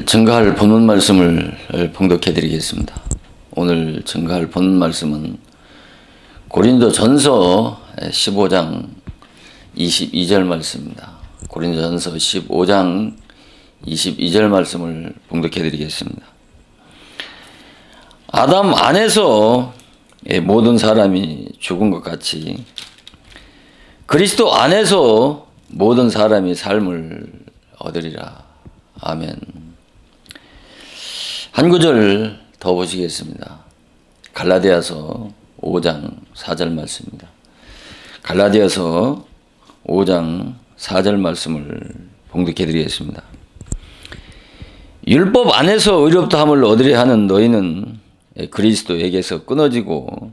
오늘 증거할 본문 말씀을 봉독해 드리겠습니다. 오늘 증거할 본문 말씀은 고린도전서 15장 22절 말씀입니다. 고린도전서 15장 22절 말씀을 봉독해 드리겠습니다. 아담 안에서 모든 사람이 죽은 것 같이 그리스도 안에서 모든 사람이 삶을 얻으리라. 아멘. 한 구절 더 보시겠습니다. 갈라디아서 5장 4절 말씀입니다. 갈라디아서 5장 4절 말씀을 봉독해 드리겠습니다. 율법 안에서 의롭다함을 얻으려 하는 너희는 그리스도에게서 끊어지고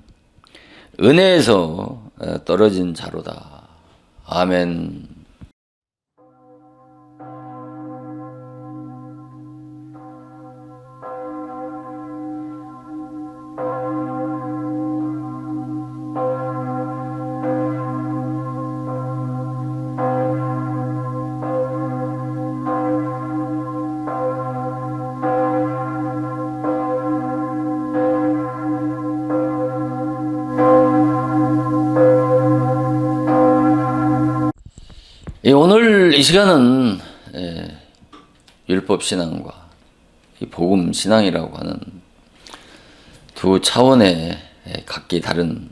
은혜에서 떨어진 자로다. 아멘. 오늘 이 시간은 율법신앙과 복음신앙이라고 하는 두 차원의 각기 다른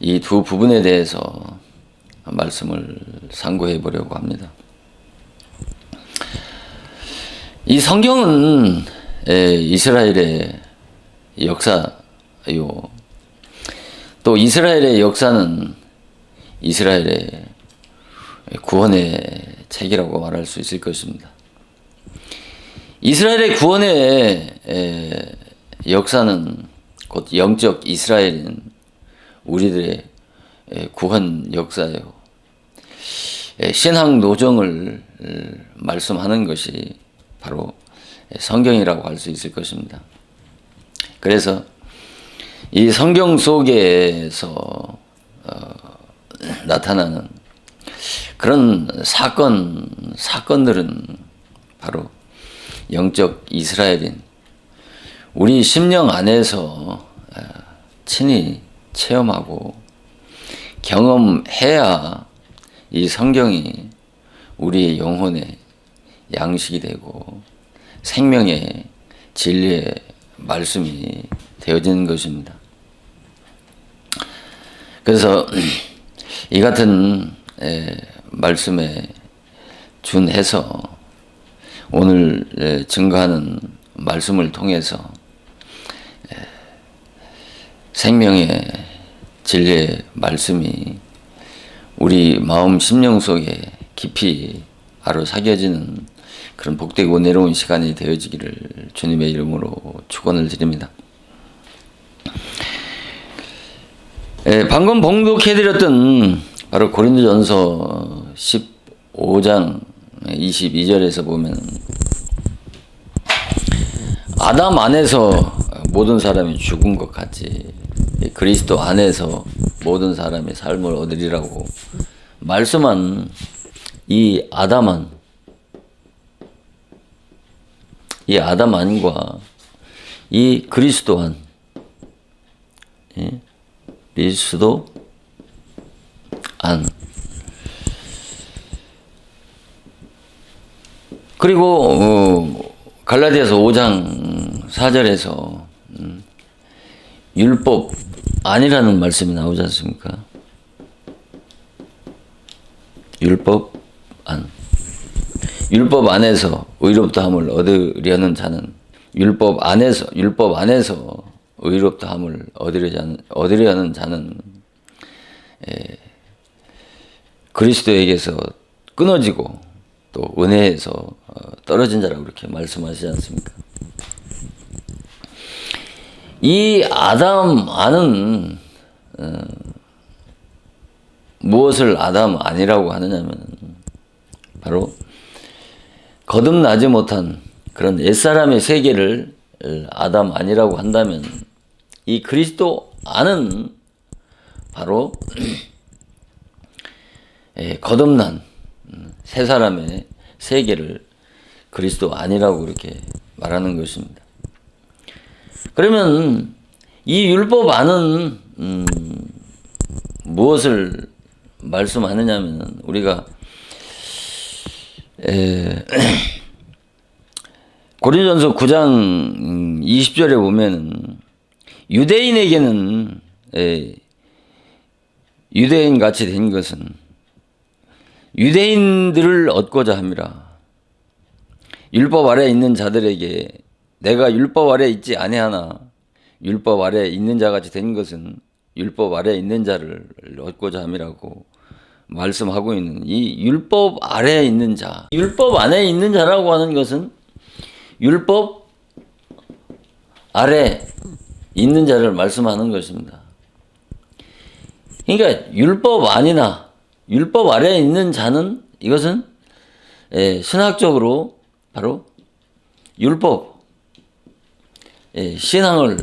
이 두 부분에 대해서 말씀을 상고해 보려고 합니다. 이 성경은 이스라엘의 역사요, 또 이스라엘의 역사는 이스라엘의 구원의 책이라고 말할 수 있을 것입니다. 이스라엘의 구원의 역사는 곧 영적 이스라엘인 우리들의 구원 역사예요. 신앙 노정을 말씀하는 것이 바로 성경이라고 할 수 있을 것입니다. 그래서 이 성경 속에서 나타나는 그런 사건들은 바로 영적 이스라엘인 우리 심령 안에서 친히 체험하고 경험해야 이 성경이 우리의 영혼의 양식이 되고 생명의 진리의 말씀이 되어지는 것입니다. 그래서 이 같은 말씀에 준해서 오늘 증거하는 말씀을 통해서 생명의 진리의 말씀이 우리 마음 심령 속에 깊이 아로삭여지는 그런 복되고 은혜로운 시간이 되어지기를 주님의 이름으로 축원을 드립니다. 방금 봉독해드렸던 바로 고린도전서 15장 22절에서 보면 아담 안에서 모든 사람이 죽은 것 같이 그리스도 안에서 모든 사람이 삶을 얻으리라고 말씀한 이 아담 안과 이 그리스도 안, 그리스도 안, 그리고 갈라디아서 5장 4절에서 율법 안이라는 말씀이 나오지 않습니까? 율법 안. 율법 안에서 의롭다함을 얻으려는 자는 율법 안에서 의롭다함을 얻으려는 자는 그리스도에게서 끊어지고 또 은혜에서 떨어진 자라고 그렇게 말씀하시지 않습니까? 이 아담 안은 무엇을 아담 안이라고 하느냐면 바로 거듭나지 못한 그런 옛사람의 세계를 아담 안이라고 한다면 이 그리스도 안은 바로 거듭난 새 사람의 세계를 그리스도 아니라고 그렇게 말하는 것입니다. 그러면 이 율법 안은 무엇을 말씀하느냐면 우리가 고린도전서 9장 20절에 보면은 유대인에게는 유대인 같이 된 것은 유대인들을 얻고자 함이라. 율법 아래 있는 자들에게 내가 율법 아래 있지 아니하나 율법 아래 있는 자 같이 된 것은 율법 아래 있는 자를 얻고자 함이라고 말씀하고 있는 이 율법 아래에 있는 자, 율법 안에 있는 자라고 하는 것은 율법 아래 있는 자를 말씀하는 것입니다. 그러니까 율법 아니나 율법 아래에 있는 자는 이것은 신학적으로 바로 율법 신앙을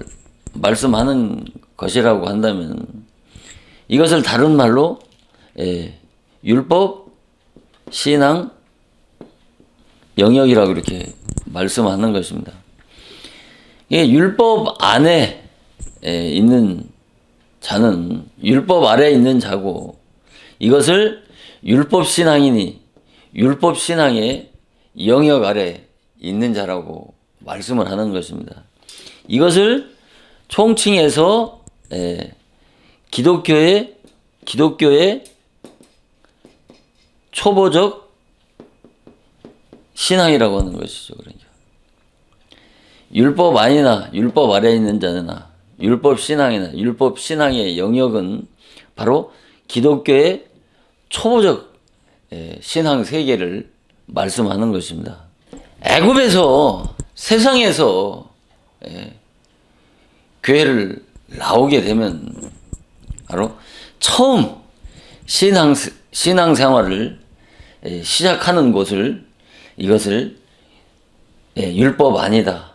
말씀하는 것이라고 한다면 이것을 다른 말로 율법 신앙 영역이라고 이렇게 말씀하는 것입니다. 율법 안에 있는 자는 율법 아래에 있는 자고 이것을 율법 신앙이니 율법 신앙의 영역 아래 있는 자라고 말씀을 하는 것입니다. 이것을 총칭해서 기독교의 초보적 신앙이라고 하는 것이죠. 그러니까 율법 아니나 율법 아래에 있는 자나 율법 신앙이나 율법 신앙의 영역은 바로 기독교의 초보적 신앙 세계를 말씀하는 것입니다. 애굽에서 세상에서 교회를 나오게 되면 바로 처음 신앙 생활을 시작하는 곳을 이것을 율법 아니다.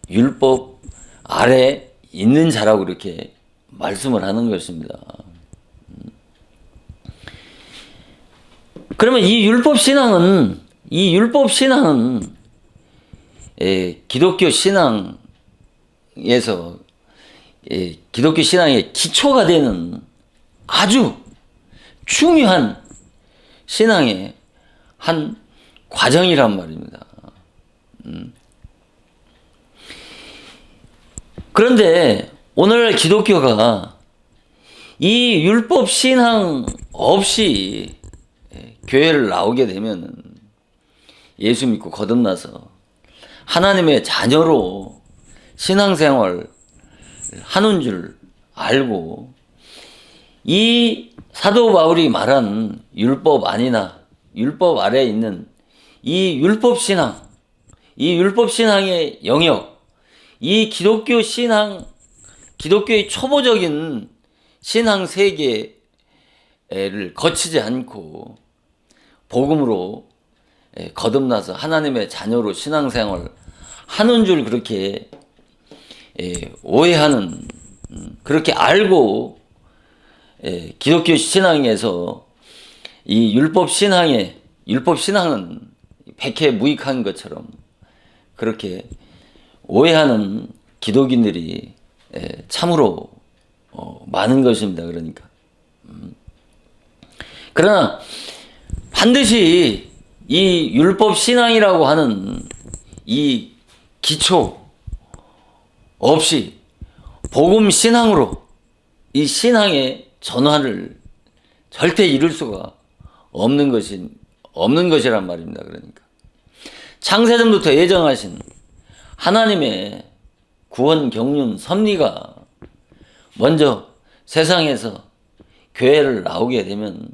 율법 아래 있는 자라고 이렇게 말씀을 하는 것입니다. 그러면 이 율법 신앙은 기독교 신앙에서 기독교 신앙의 기초가 되는 아주 중요한 신앙의 한 과정이란 말입니다. 그런데 오늘날 기독교가 이 율법 신앙 없이 교회를 나오게 되면 예수 믿고 거듭나서 하나님의 자녀로 신앙생활 하는 줄 알고 이 사도 바울이 말한 율법 아니나 율법 아래에 있는 이 율법 신앙의 영역, 이 기독교 신앙, 기독교의 초보적인 신앙 세계를 거치지 않고 복음으로 거듭나서 하나님의 자녀로 신앙생활 하는 줄 그렇게 오해하는, 그렇게 알고 기독교 신앙에서 이 율법 신앙은 백해무익한 것처럼 그렇게 오해하는 기독인들이 참으로 많은 것입니다. 그러니까 그러나 반드시 이 율법 신앙이라고 하는 이 기초 없이 복음 신앙으로 이 신앙의 전환을 절대 이룰 수가 없는 것이란 말입니다. 그러니까 창세전부터 예정하신 하나님의 구원 경륜 섭리가 먼저 세상에서 교회를 나오게 되면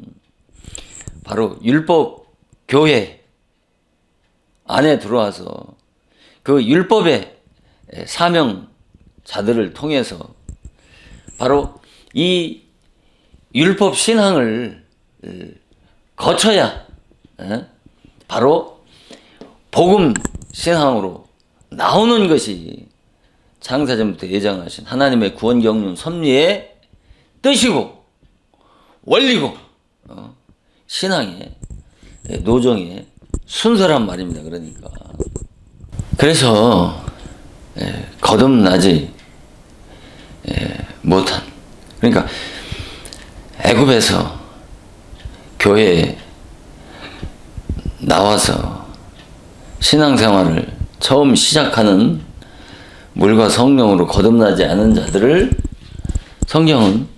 바로 율법 교회 안에 들어와서 그 율법의 사명자들을 통해서 바로 이 율법 신앙을 거쳐야 바로 복음 신앙으로 나오는 것이 창세전부터 예정하신 하나님의 구원 경륜 섭리의 뜻이고 원리고 신앙의 노정의 순서란 말입니다. 그러니까 그래서 거듭나지 못한, 그러니까 애굽에서 교회에 나와서 신앙생활을 처음 시작하는 물과 성령으로 거듭나지 않은 자들을 성경은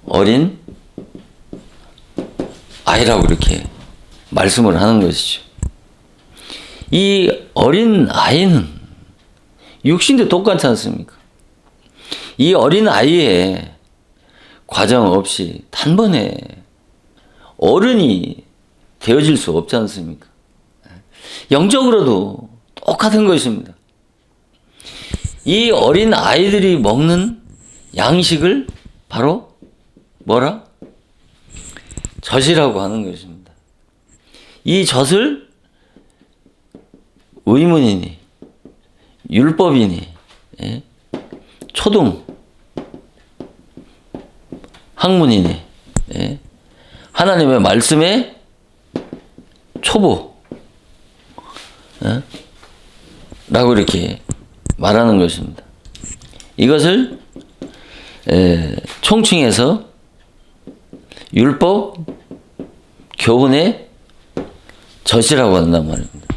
어린 아이라고 이렇게 말씀을 하는 것이죠. 이 어린 아이는 육신도 똑같지 않습니까? 이 어린 아이의 과정 없이 단번에 어른이 되어질 수 없지 않습니까? 영적으로도 똑같은 것입니다. 이 어린 아이들이 먹는 양식을 바로 뭐라? 젖이라고 하는 것입니다. 이 젖을 의문이니 율법이니 초등 학문이니 하나님의 말씀의 초보 라고 이렇게 말하는 것입니다. 이것을 총칭해서 율법 교훈의 젖이라고 한단 말입니다.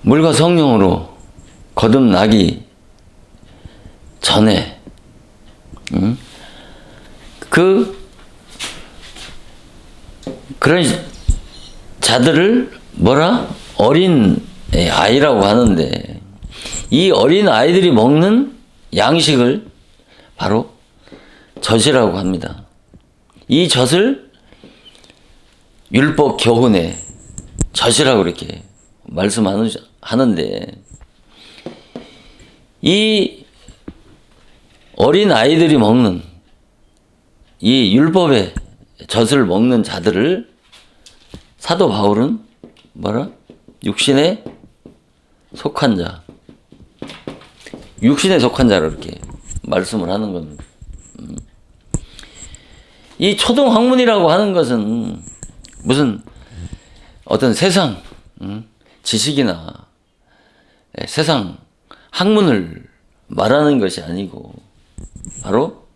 물과 성령으로 거듭나기 전에 그런 자들을 뭐라? 어린 아이라고 하는데, 이 어린 아이들이 먹는 양식을 바로 젖이라고 합니다. 이 젖을 율법 교훈의 젖이라고 이렇게 말씀하는데, 이 어린 아이들이 먹는 이 율법의 젖을 먹는 자들을 사도 바울은 뭐라? 육신에 속한 자, 육신에 속한 자로 이렇게 말씀을 하는 겁니다. 이 초등학문이라고 하는 것은 무슨 어떤 세상 지식이나 세상 학문을 말하는 것이 아니고 바로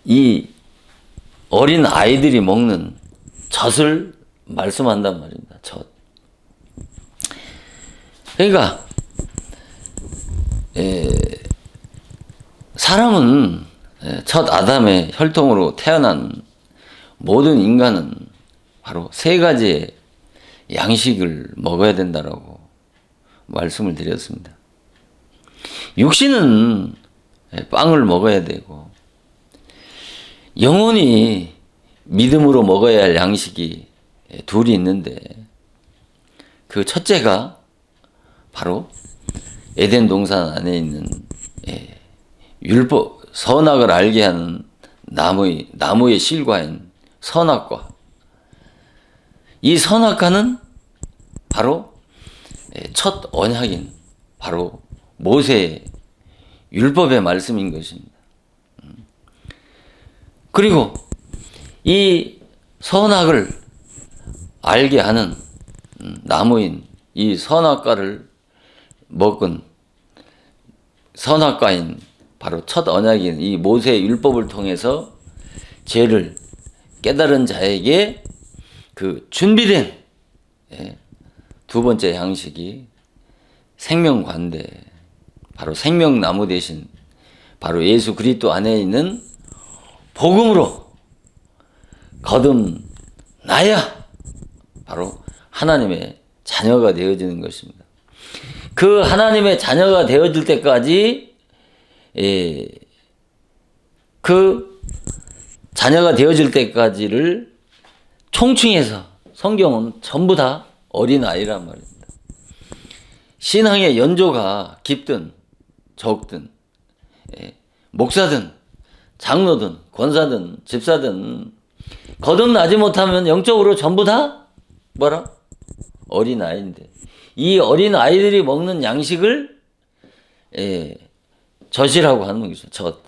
이 어린 아이들이 먹는 젖을 말씀한단 말입니다. 젖. 그러니까 사람은 첫 아담의 혈통으로 태어난 모든 인간은 바로 세 가지의 양식을 먹어야 된다라고 말씀을 드렸습니다. 육신은 빵을 먹어야 되고, 영혼이 믿음으로 먹어야 할 양식이 둘이 있는데, 그 첫째가 바로 에덴 동산 안에 있는 율법, 선악을 알게 하는 나무의 실과인 선악과. 이 선악과는 바로 첫 언약인 바로 모세의 율법의 말씀인 것입니다. 그리고 이 선악을 알게 하는 나무인 이 선악과를 먹은 선악과인 바로 첫 언약인 이 모세의 율법을 통해서 죄를 깨달은 자에게 그 준비된 두 번째 양식이 생명관대, 바로 생명나무 대신 바로 예수 그리스도 안에 있는 복음으로 거듭나야 바로 하나님의 자녀가 되어지는 것입니다. 그 하나님의 자녀가 되어질 때까지 그 자녀가 되어질 때까지를 총칭해서 성경은 전부 다 어린아이란 말입니다. 신앙의 연조가 깊든 적든 목사든 장로든 권사든 집사든 거듭나지 못하면 영적으로 전부 다 뭐라? 어린아이인데, 이 어린아이들이 먹는 양식을 젖이라고 하는 것이죠. 젖.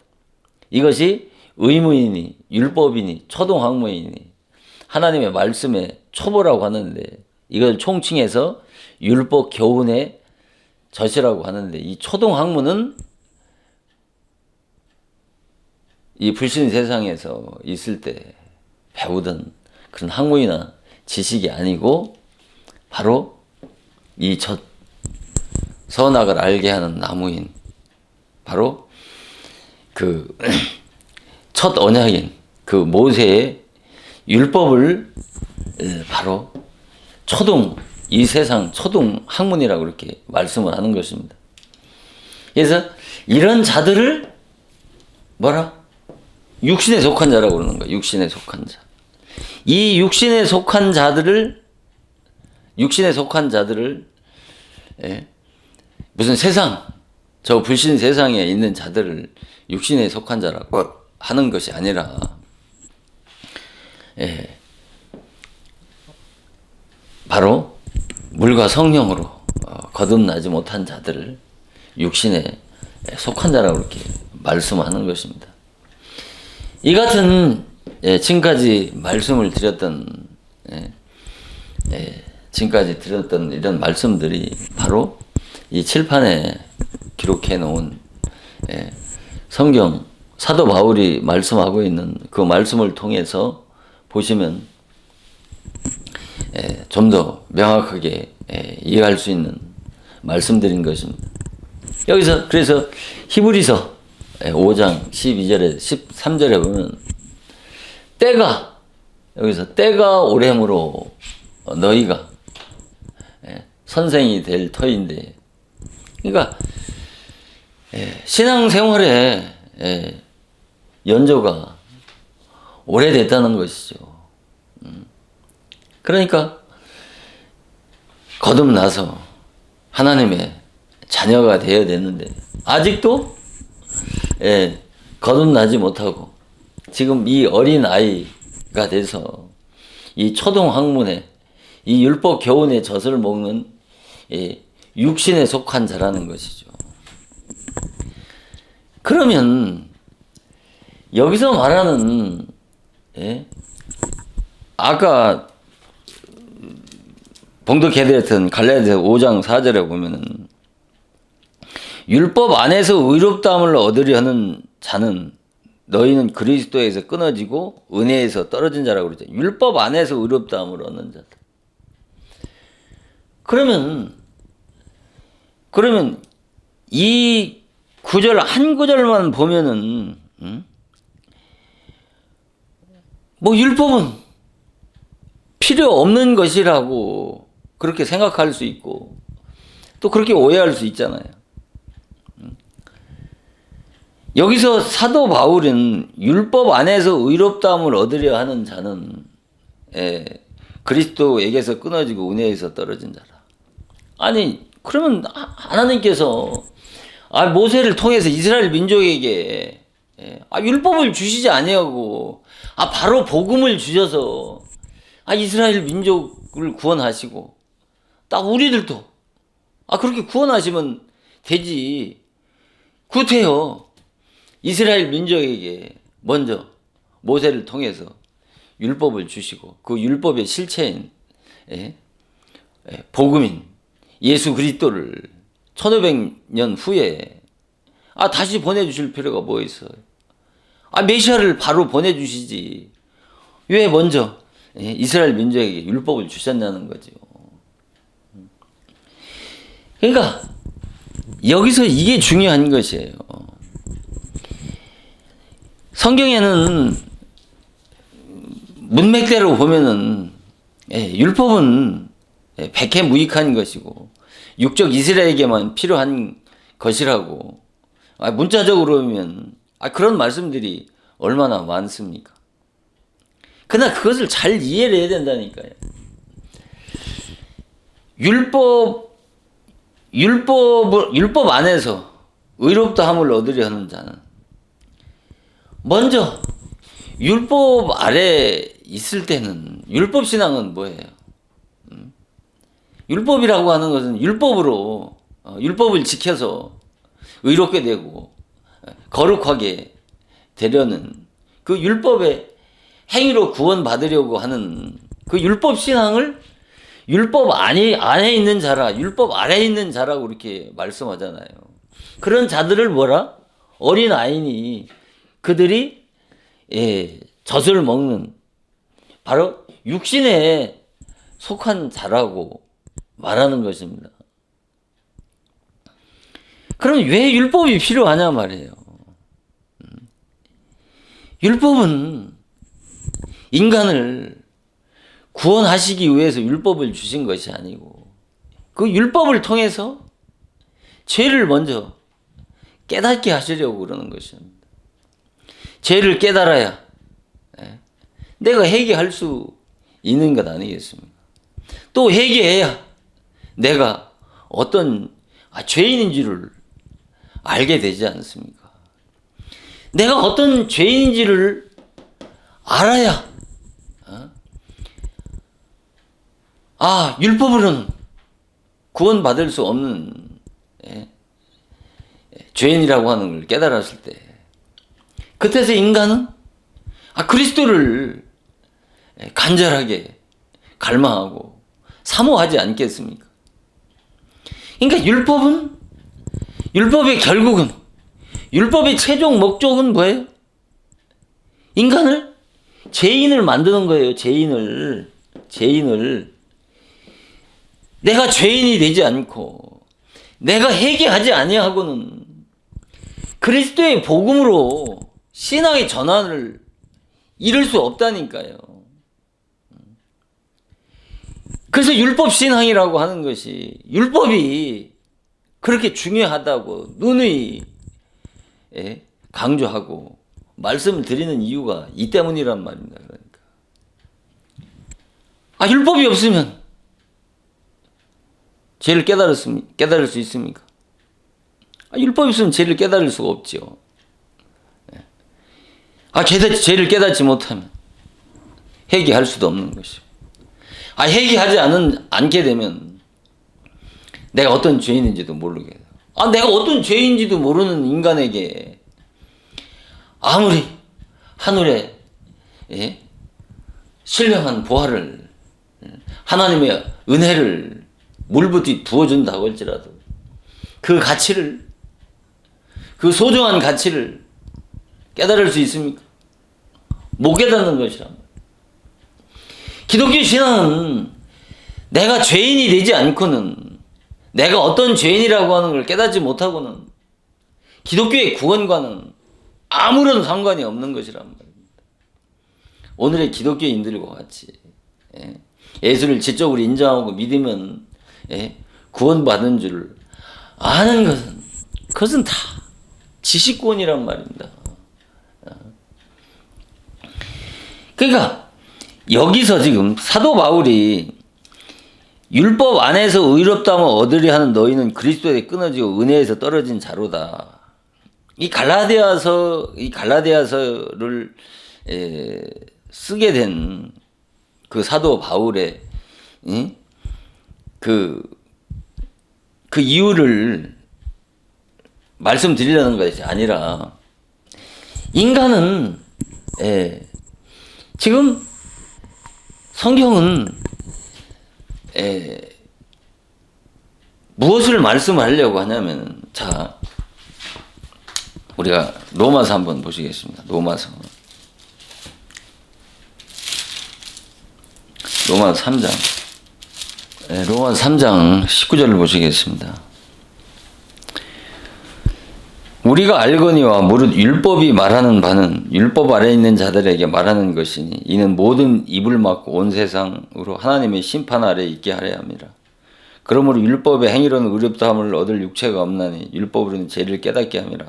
이것이 의무이니 율법이니 초등학문이니 하나님의 말씀의 초보라고 하는데 이걸 총칭해서 율법 교훈의 젖이라고 하는데 이 초등학문은 이 불신 세상에서 있을 때 배우던 그런 학문이나 지식이 아니고 바로 이 첫 선악을 알게 하는 나무인 바로 그 첫 언약인 그 모세의 율법을 바로 이 세상 초등 학문이라고 이렇게 말씀을 하는 것입니다. 그래서 이런 자들을 뭐라? 육신에 속한 자라고 그러는 거예요. 육신에 속한 자. 이 육신에 속한 자들을 무슨 세상, 저 불신 세상에 있는 자들을 육신에 속한 자라고 하는 것이 아니라 바로 물과 성령으로 거듭나지 못한 자들을 육신에 속한 자라고 이렇게 말씀하는 것입니다. 이 같은 지금까지 말씀을 드렸던 지금까지 드렸던 이런 말씀들이 바로 이 칠판에 기록해 놓은 성경 사도 바울이 말씀하고 있는 그 말씀을 통해서 보시면 좀 더 명확하게 이해할 수 있는 말씀드린 것입니다. 여기서 그래서 히브리서 5장 12절에 13절에 보면 때가 오래므로 너희가 선생이 될 터인데 그러니까 신앙생활에 연조가 오래됐다는 것이죠. 그러니까 거듭나서 하나님의 자녀가 되어야 되는데 아직도 거듭나지 못하고 지금 이 어린 아이가 돼서 이 초등학문에 이 율법 교훈의 젖을 먹는 육신에 속한 자라는 것이죠. 그러면 여기서 말하는 아까 봉독해드렸던 갈라디아서 5장 4절에 보면은 율법 안에서 의롭다함을 얻으려 하는 자는 너희는 그리스도에서 끊어지고 은혜에서 떨어진 자라고 그러죠. 율법 안에서 의롭다함을 얻는 자들. 그러면 이 구절 한 구절만 보면은 뭐 율법은 필요 없는 것이라고 그렇게 생각할 수 있고 또 그렇게 오해할 수 있잖아요. 여기서 사도 바울은 율법 안에서 의롭다함을 얻으려 하는 자는 그리스도에게서 끊어지고 은혜에서 떨어진 자라. 아니 그러면 하나님께서 모세를 통해서 이스라엘 민족에게 율법을 주시지 아니하고 바로 복음을 주셔서 이스라엘 민족을 구원하시고 딱 우리들도 그렇게 구원하시면 되지. 구태여 이스라엘 민족에게 먼저 모세를 통해서 율법을 주시고 그 율법의 실체인 복음인 예수 그리스도를 1500년 후에 다시 보내주실 필요가 뭐 있어요? 메시아를 바로 보내주시지. 왜 먼저 이스라엘 민족에게 율법을 주셨냐는 거죠. 그러니까 여기서 이게 중요한 것이에요. 성경에는 문맥대로 보면은 율법은 백해무익한 것이고 육적 이스라엘에게만 필요한 것이라고 문자적으로 보면 그런 말씀들이 얼마나 많습니까? 그러나 그것을 잘 이해를 해야 된다니까요. 율법 안에서 의롭다함을 얻으려 하는 자는 먼저 율법 아래 있을 때는 율법 신앙은 뭐예요? 율법이라고 하는 것은 율법으로 율법을 지켜서 의롭게 되고 거룩하게 되려는 그 율법의 행위로 구원받으려고 하는 그 율법 신앙을 율법 안에 있는 자라, 율법 아래에 있는 자라고 이렇게 말씀하잖아요. 그런 자들을 뭐라? 어린 아이니 그들이 젖을 먹는 바로 육신에 속한 자라고 말하는 것입니다. 그럼 왜 율법이 필요하냐 말이에요. 율법은 인간을 구원하시기 위해서 율법을 주신 것이 아니고 그 율법을 통해서 죄를 먼저 깨닫게 하시려고 그러는 것입니다. 죄를 깨달아야 내가 회개할 수 있는 것 아니겠습니까? 또 회개해야 내가 어떤 죄인인 줄을 알게 되지 않습니까? 내가 어떤 죄인인지를 알아야 율법으로는 구원받을 수 없는 죄인이라고 하는 걸 깨달았을 때 그때서 인간은 그리스도를 간절하게 갈망하고 사모하지 않겠습니까? 그러니까 율법의 결국은 율법의 최종 목적은 뭐예요? 인간을 죄인을 만드는 거예요. 죄인을 내가 죄인이 되지 않고 내가 회개하지 아니하고는 그리스도의 복음으로 신앙의 전환을 이룰 수 없다니까요. 그래서 율법 신앙이라고 하는 것이 율법이 그렇게 중요하다고 누누이 강조하고 말씀을 드리는 이유가 이 때문이란 말입니다. 그러니까 율법이 없으면 죄를 깨달을 수 있습니까? 율법이 없으면 죄를 깨달을 수가 없죠. 죄를 깨닫지 못하면 회개할 수도 없는 것이죠. 회개하지 않게 되면 내가 어떤 죄인인지도 모르게 돼요. 내가 어떤 죄인지도 모르는 인간에게 아무리 하늘에 신령한 보화를 하나님의 은혜를 물붓이 부어준다고 할지라도 그 가치를 그 소중한 가치를 깨달을 수 있습니까? 못 깨닫는 것이란 말이에요. 기독교 신앙은 내가 죄인이 되지 않고는 내가 어떤 죄인이라고 하는 걸 깨닫지 못하고는 기독교의 구원과는 아무런 상관이 없는 것이란 말입니다. 오늘의 기독교인들과 같이 예수를 지적으로 인정하고 믿으면 구원받은 줄 아는 그것은 다 지식권이란 말입니다. 그러니까 여기서 지금 사도 바울이 율법 안에서 의롭다함을 얻으려 하는 너희는 그리스도에 끊어지고 은혜에서 떨어진 자로다. 이 갈라디아서를 쓰게 된 그 사도 바울의 그 이유를 말씀드리려는 것이 아니라 인간은 지금 성경은 무엇을 말씀하려고 하냐면 우리가 로마서 한번 보시겠습니다. 로마서 3장 로마서 3장 19절을 보시겠습니다. 우리가 알거니와 무릇 율법이 말하는 바는 율법 아래 있는 자들에게 말하는 것이니 이는 모든 입을 막고 온 세상으로 하나님의 심판 아래 있게 하려 함이라. 그러므로 율법의 행위로는 의롭다함을 얻을 육체가 없나니 율법으로는 죄를 깨닫게 함이라.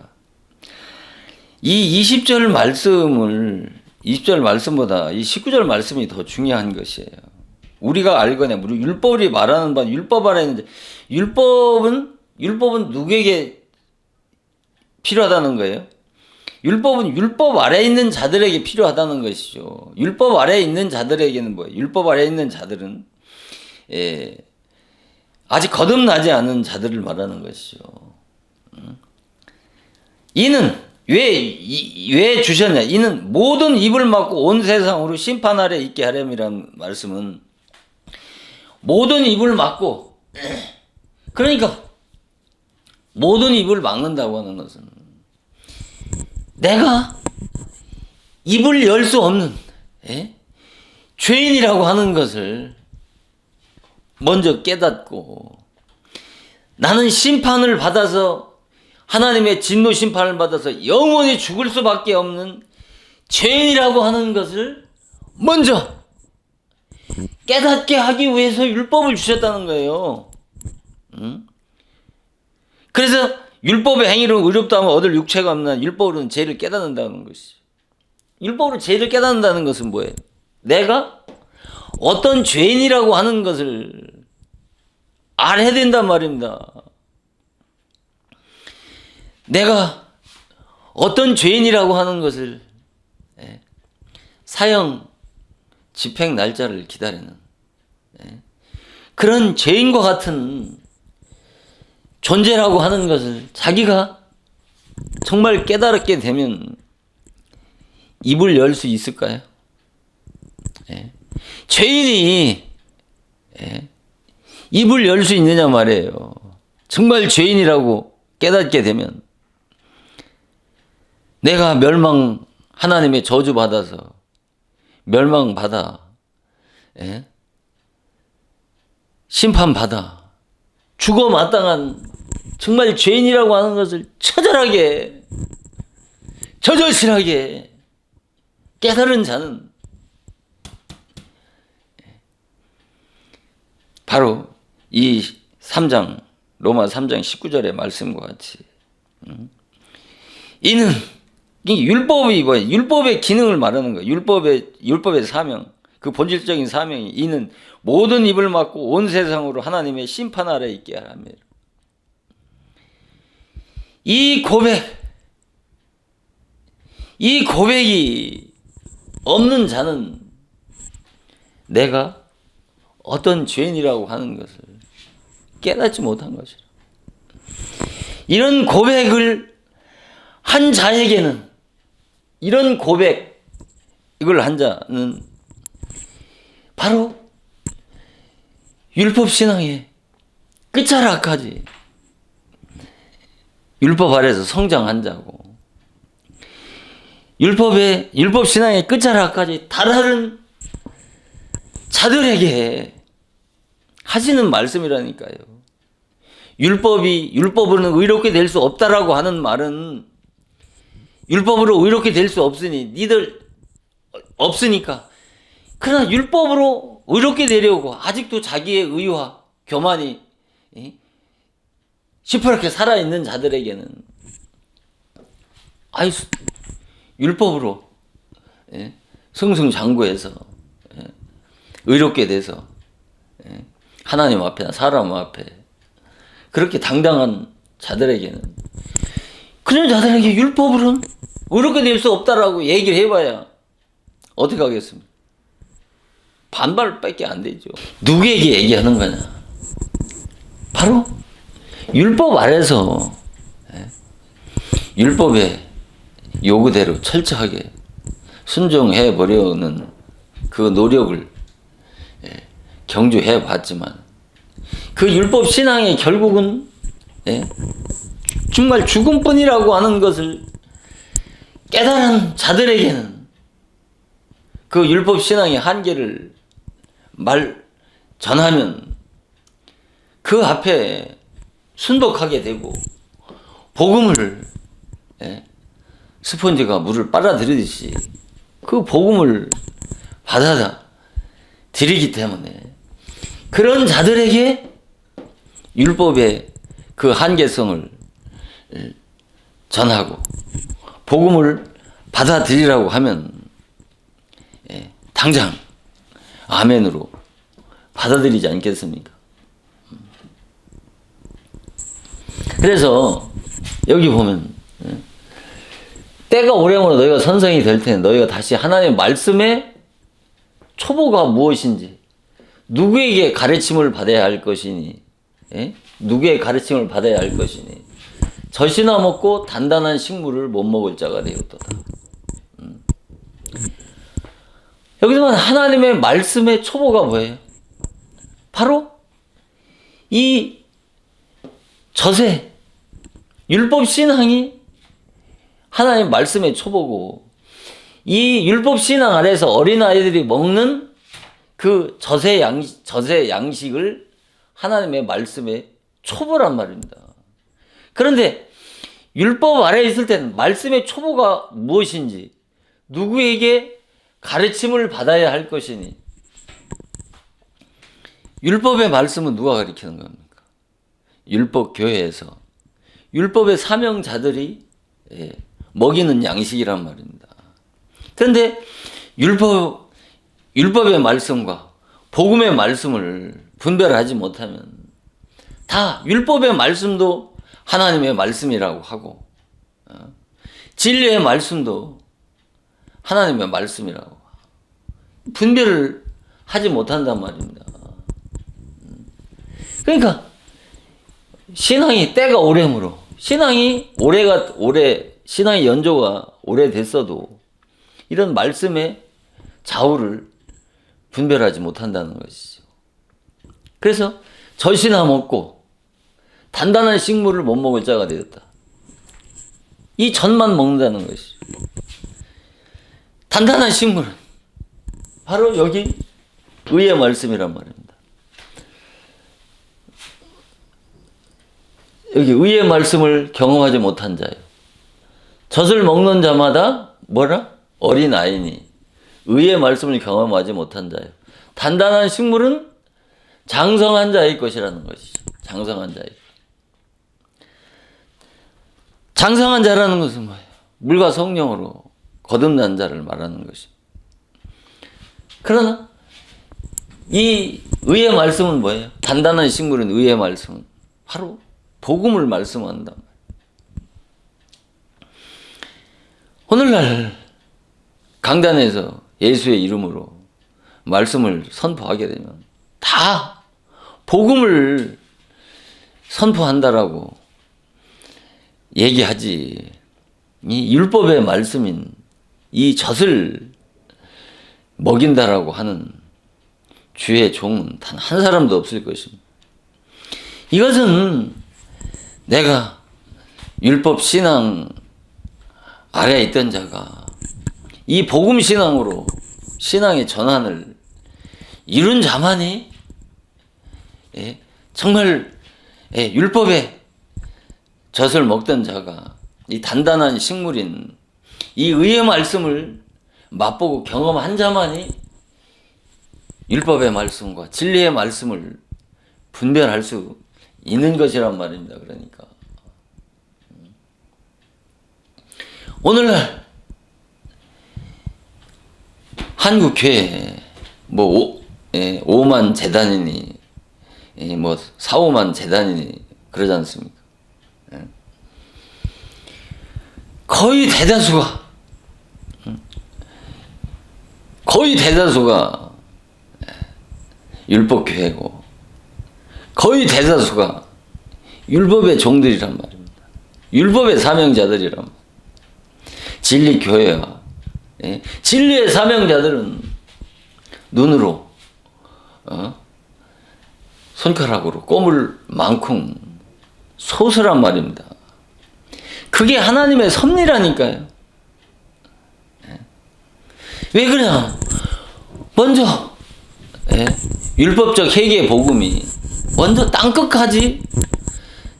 이 20절 말씀보다 이 19절 말씀이 더 중요한 것이에요. 우리가 알거냐 무릇 율법이 말하는 바는 율법 아래 있는 자. 율법은 누구에게 필요하다는 거예요? 율법은 율법 아래에 있는 자들에게 필요하다는 것이죠. 율법 아래에 있는 자들에게는 뭐예요? 율법 아래에 있는 자들은 아직 거듭나지 않은 자들을 말하는 것이죠. 이는 왜 주셨냐? 이는 모든 입을 막고 온 세상으로 심판 아래 있게 하렴이라는 말씀은 모든 입을 막고, 그러니까 모든 입을 막는다고 하는 것은 내가 입을 열 수 없는 죄인이라고 하는 것을 먼저 깨닫고, 나는 심판을 받아서, 하나님의 진노 심판을 받아서 영원히 죽을 수밖에 없는 죄인이라고 하는 것을 먼저 깨닫게 하기 위해서 율법을 주셨다는 거예요. 그래서 율법의 행위로 의롭다 하면 얻을 육체가 없나, 율법으로는 죄를 깨닫는다는 것이죠. 율법으로 죄를 깨닫는다는 것은 뭐예요? 내가 어떤 죄인이라고 하는 것을 알아야 된단 말입니다. 내가 어떤 죄인이라고 하는 것을, 사형 집행 날짜를 기다리는 그런 죄인과 같은 존재라고 하는 것을 자기가 정말 깨달았게 되면 입을 열 수 있을까요? 죄인이 입을 열 수 있느냐 말이에요. 정말 죄인이라고 깨닫게 되면 내가 하나님의 저주받아서 멸망받아, 심판받아 죽어 마땅한 정말 죄인이라고 하는 것을 처절하게, 저절실하게 깨달은 자는 바로 이 3장, 로마 3장 19절의 말씀과 같이, 이는 율법이 뭐예요? 율법의 기능을 말하는 거예요. 율법의 사명, 그 본질적인 사명이, 이는 모든 입을 막고 온 세상으로 하나님의 심판 아래 있게 하랍니다. 이 고백이 없는 자는 내가 어떤 죄인이라고 하는 것을 깨닫지 못한 것이라. 이런 고백을 한 자에게는, 이런 고백, 이걸 한 자는 바로 율법신앙의 끝자락까지 율법 아래서 성장한 자고, 율법신앙의 끝자락까지 다다른 자들에게 하시는 말씀이라니까요. 율법으로는 의롭게 될 수 없다라고 하는 말은, 율법으로 의롭게 될 수 없으니, 니들 없으니까. 그러나 율법으로 의롭게 되려고 아직도 자기의 의와 교만이 시퍼렇게 살아있는 자들에게는 율법으로 승승장구해서 의롭게 돼서 하나님 앞에나 사람 앞에 그렇게 당당한 자들에게는, 그런 자들에게 율법으로는 의롭게 될 수 없다라고 얘기를 해봐야 어떻게 하겠습니까? 반발밖에 안 되죠. 누구에게 얘기하는 거냐? 바로 율법 아래서 율법의 요구대로 철저하게 순종해 보려는 그 노력을 경주해 봤지만, 그 율법 신앙의 결국은 정말 죽음뿐이라고 하는 것을 깨달은 자들에게는 그 율법 신앙의 한계를 전하면 그 앞에 순복하게 되고, 복음을 스펀지가 물을 빨아들이듯이 그 복음을 받아들이기 때문에, 그런 자들에게 율법의 그 한계성을 전하고 복음을 받아들이라고 하면 당장 아멘으로 받아들이지 않겠습니까? 그래서 여기 보면 때가 오려면 너희가 선생이 될 테니 너희가 다시 하나님의 말씀의 초보가 무엇인지, 누구에게 가르침을 받아야 할 것이니, 누구의 가르침을 받아야 할 것이니, 젖이나 먹고 단단한 식물을 못 먹을 자가 되었도다. 여기서 하나님의 말씀의 초보가 뭐예요? 바로 이 젖의 율법 신앙이 하나님의 말씀의 초보고, 이 율법 신앙 아래서 어린아이들이 먹는 그 젖의 양식을 하나님의 말씀의 초보란 말입니다. 그런데 율법 아래에 있을 때는 말씀의 초보가 무엇인지, 누구에게 가르침을 받아야 할 것이니, 율법의 말씀은 누가 가르치는 겁니까? 율법 교회에서 율법의 사명자들이 먹이는 양식이란 말입니다. 그런데 율법의 말씀과 복음의 말씀을 분별하지 못하면 다 율법의 말씀도 하나님의 말씀이라고 하고, 진리의 말씀도 하나님의 말씀이라고 분별을 하지 못한단 말입니다. 그러니까 신앙이 때가 오래므로, 신앙이 신앙의 연조가 오래됐어도 이런 말씀의 좌우를 분별하지 못한다는 것이죠. 그래서 젖이나 먹고 단단한 식물을 못 먹을 자가 되었다. 이 젖만 먹는다는 것이죠. 단단한 식물은 바로 여기 의의 말씀이란 말입니다. 여기 의의 말씀을 경험하지 못한 자예요. 젖을 먹는 자마다 뭐라? 어린아이니 의의 말씀을 경험하지 못한 자예요. 단단한 식물은 장성한 자의 것이라는 것이죠. 장성한 자의. 장성한 자라는 것은 뭐예요? 물과 성령으로 거듭난 자를 말하는 것입니다. 그러나 이 의의 말씀은 뭐예요? 단단한 식물은 의의 말씀은 바로 복음을 말씀한다. 오늘날 강단에서 예수의 이름으로 말씀을 선포하게 되면 다 복음을 선포한다라고 얘기하지, 이 율법의 말씀인 이 젖을 먹인다라고 하는 주의 종은 단 한 사람도 없을 것입니다. 이것은 내가 율법 신앙 아래에 있던 자가 이 복음 신앙으로 신앙의 전환을 이룬 자만이 정말 율법의 젖을 먹던 자가 이 단단한 식물인 이 의의 말씀을 맛보고 경험한 자만이 율법의 말씀과 진리의 말씀을 분별할 수 있는 것이란 말입니다. 그러니까 오늘날 한국 교회 뭐 5만 재단이니 뭐 4, 5만 재단이니 그러지 않습니까? 거의 대다수가 율법 교회고 거의 대다수가 율법의 종들이란 말입니다. 율법의 사명자들이란 말입니다. 진리 교회와 진리의 사명자들은 눈으로 손가락으로 꼬물 만큼 소수란 말입니다. 그게 하나님의 섭리라니까요. 왜 그러냐? 먼저 율법적 회개 복음이 먼저 땅끝까지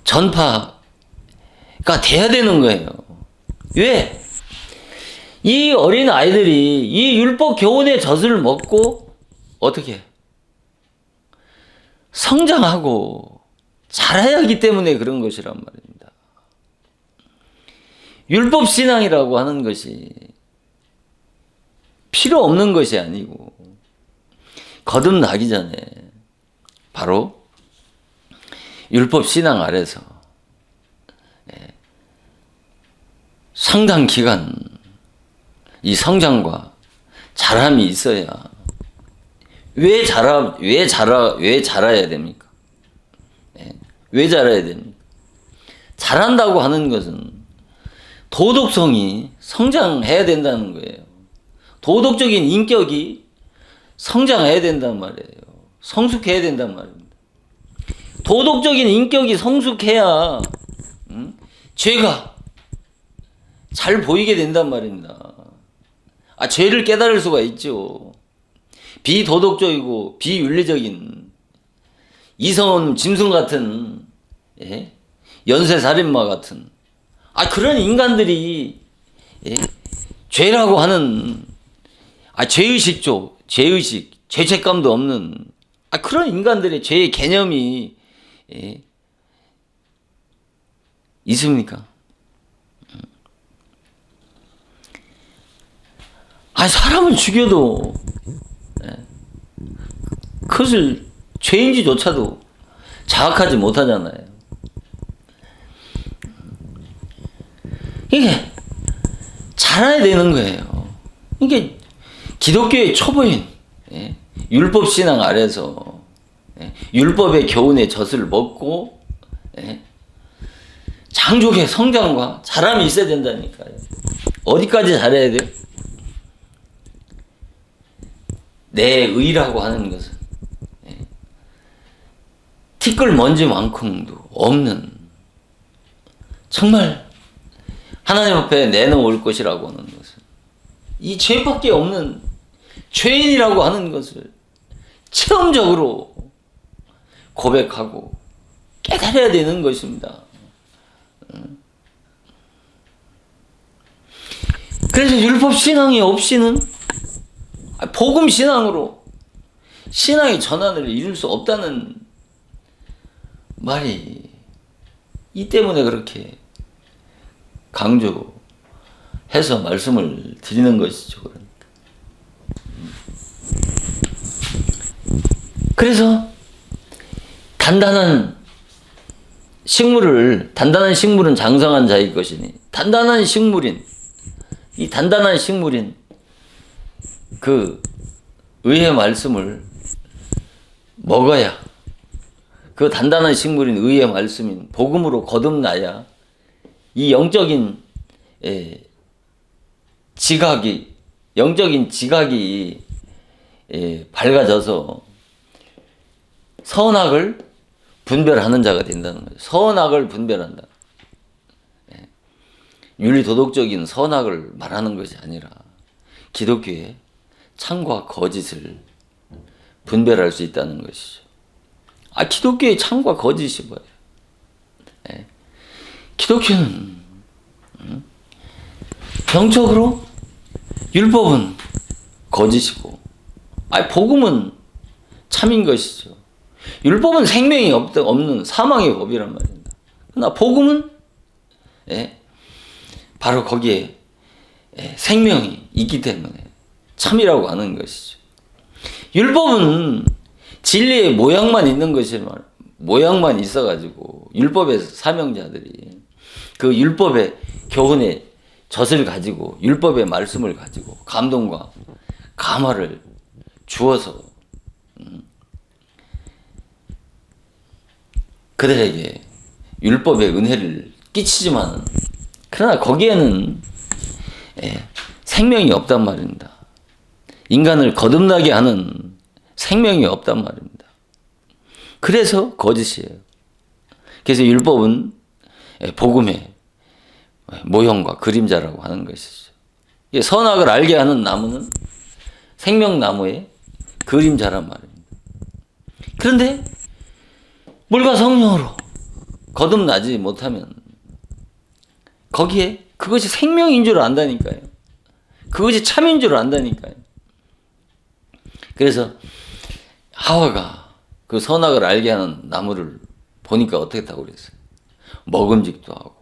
전파가 돼야 되는 거예요. 왜? 이 어린 아이들이 이 율법 교훈의 젖을 먹고 어떻게 성장하고 자라야 하기 때문에 그런 것이란 말입니다. 율법 신앙이라고 하는 것이 필요 없는 것이 아니고 거듭나기 전에 바로 율법 신앙 아래서 상당 기간 이 성장과 자람이 있어야. 왜 자라야 됩니까? 왜 자라야 됩니까? 잘한다고 하는 것은 도덕성이 성장해야 된다는 거예요. 도덕적인 인격이 성장해야 된단 말이에요. 성숙해야 된단 말입니다. 도덕적인 인격이 성숙해야 죄가 잘 보이게 된단 말입니다. 죄를 깨달을 수가 있죠. 비도덕적이고 비윤리적인 이성은 짐승 같은 연쇄살인마 같은 그런 인간들이 죄라고 하는 죄의식죠. 죄의식, 죄책감도 없는 그런 인간들의 죄의 개념이 있습니까? 사람을 죽여도 그것을 죄인지조차도 자각하지 못하잖아요. 이게 잘해야 되는 거예요. 이게 기독교의 초보인 율법 신앙 아래서 율법의 교훈의 젖을 먹고 장족의 성장과 자람이 있어야 된다니까요. 어디까지 잘해야 돼요? 내 의라고 하는 것은 티끌먼지만큼도 없는 정말 하나님 앞에 내놓을 것이라고 하는 것은 이 죄밖에 없는 죄인이라고 하는 것을 체험적으로 고백하고 깨달아야 되는 것입니다. 그래서 율법 신앙이 없이는 복음 신앙으로 신앙의 전환을 이룰 수 없다는 말이 이 때문에 그렇게 강조해서 말씀을 드리는 것이죠. 그래서 단단한 식물은 장성한 자의 것이니 이 단단한 식물인 그 의의 말씀을 먹어야 그 단단한 식물인 의의 말씀인 복음으로 거듭나야 이 영적인 지각이 밝아져서 선악을 분별하는 자가 된다는 거예요. 선악을 분별한다. 윤리도덕적인 선악을 말하는 것이 아니라 기독교의 참과 거짓을 분별할 수 있다는 것이죠. 기독교의 참과 거짓이 뭐예요? 기독교는 영적으로 율법은 거짓이고 복음은 참인 것이죠. 율법은 생명이 없는 사망의 법이란 말입니다. 그러나 복음은 바로 거기에 생명이 있기 때문에 참이라고 하는 것이죠. 율법은 진리의 모양만 있는 것이지만 모양만 있어가지고 율법의 사명자들이 그 율법의 교훈의 젖을 가지고 율법의 말씀을 가지고 감동과 감화를 주어서 그들에게 율법의 은혜를 끼치지만 그러나 거기에는 생명이 없단 말입니다. 인간을 거듭나게 하는 생명이 없단 말입니다. 그래서 거짓이에요. 그래서 율법은 복음의 모형과 그림자라고 하는 것이죠. 선악을 알게 하는 나무는 생명나무의 그림자란 말입니다. 그런데 물과 성령으로 거듭나지 못하면 거기에 그것이 생명인 줄 안다니까요. 그것이 참인 줄 안다니까요. 그래서 하와가 그 선악을 알게 하는 나무를 보니까 어떻게 했다고 그랬어요? 먹음직도 하고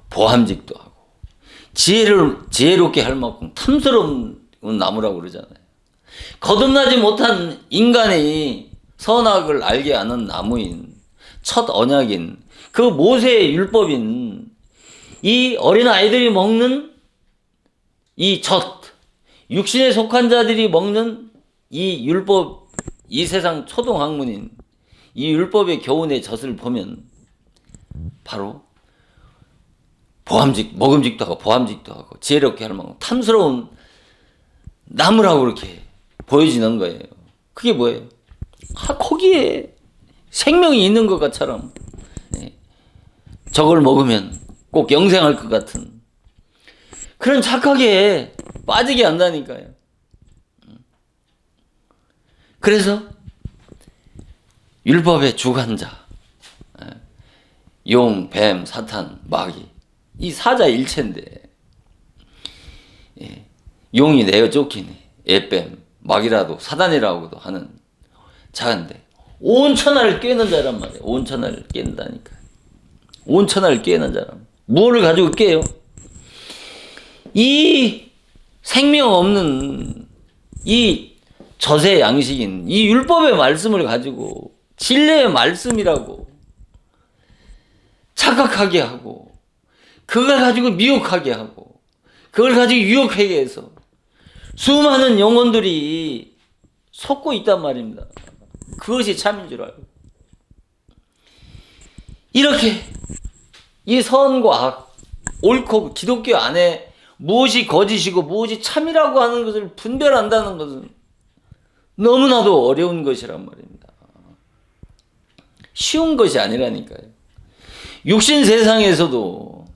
보함직도 하고 지혜롭게 할 만큼 탐스러운 나무라고 그러잖아요. 거듭나지 못한 인간이 선악을 알게 하는 나무인 첫 언약인 그 모세의 율법인 이 어린 아이들이 먹는 이 젖, 육신에 속한 자들이 먹는 이 율법, 이 세상 초등학문인 이 율법의 교훈의 젖을 보면 바로 먹음직도 하고 보암직도 하고 지혜롭게 할 만큼 탐스러운 나무라고 그렇게 보여지는 거예요. 그게 뭐예요? 거기에 생명이 있는 것처럼 저걸 먹으면 꼭 영생할 것 같은 그런 착각에 빠지게 한다니까요. 그래서 율법의 주관자, 용, 뱀, 사탄, 마귀 이 사자일체인데 용이 내어 쫓기니 애뱀, 마귀라도 사단이라고도 하는 자인데 온 천하를 꿰는 자란 말이에요. 온 천하를 깬다니까. 온 천하를 꿰는 자란. 무엇을 가지고 깨요? 이 생명 없는 이 저세 양식인 이 율법의 말씀을 가지고 진리의 말씀이라고 착각하게 하고 그걸 가지고 미혹하게 하고 그걸 가지고 유혹하게 해서 수많은 영혼들이 속고 있단 말입니다. 그것이 참인 줄 알고 이렇게 이 선과 악, 옳고 기독교 안에 무엇이 거짓이고 무엇이 참이라고 하는 것을 분별한다는 것은 너무나도 어려운 것이란 말입니다. 쉬운 것이 아니라니까요. 육신 세상에서도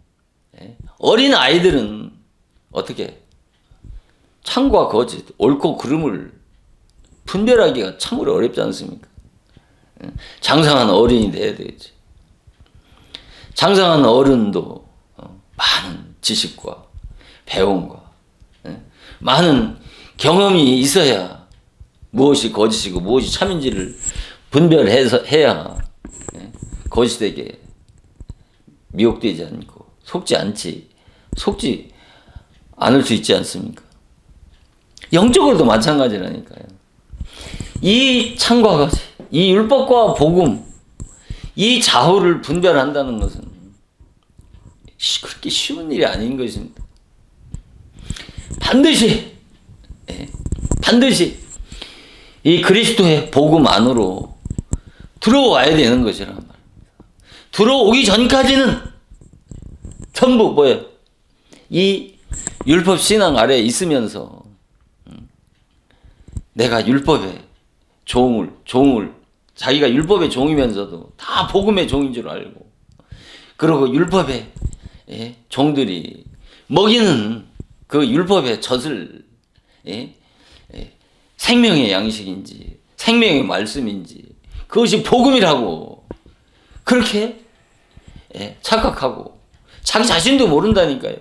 어린 아이들은 어떻게 참과 거짓, 옳고 그름을 분별하기가 참으로 어렵지 않습니까? 장성한 어른이 돼야 되겠지. 장성한 어른도 많은 지식과 배움과 많은 경험이 있어야 무엇이 거짓이고 무엇이 참인지를 분별해서 해야 거짓에게 미혹되지 않고 속지 않을 수 있지 않습니까? 영적으로도 마찬가지라니까요. 이 참과 거짓, 이 율법과 복음, 이 좌우를 분별한다는 것은 그렇게 쉬운 일이 아닌 것입니다. 반드시 이 그리스도의 복음 안으로 들어와야 되는 것이란 말입니다. 들어오기 전까지는 전부 뭐예요? 이 율법 신앙 아래에 있으면서 내가 율법의 종을 자기가 율법의 종이면서도 다 복음의 종인 줄 알고 그리고 율법의 종들이 먹이는 그 율법의 젖을 생명의 양식인지 생명의 말씀인지 그것이 복음이라고 그렇게 착각하고 자기 자신도 모른다니까요.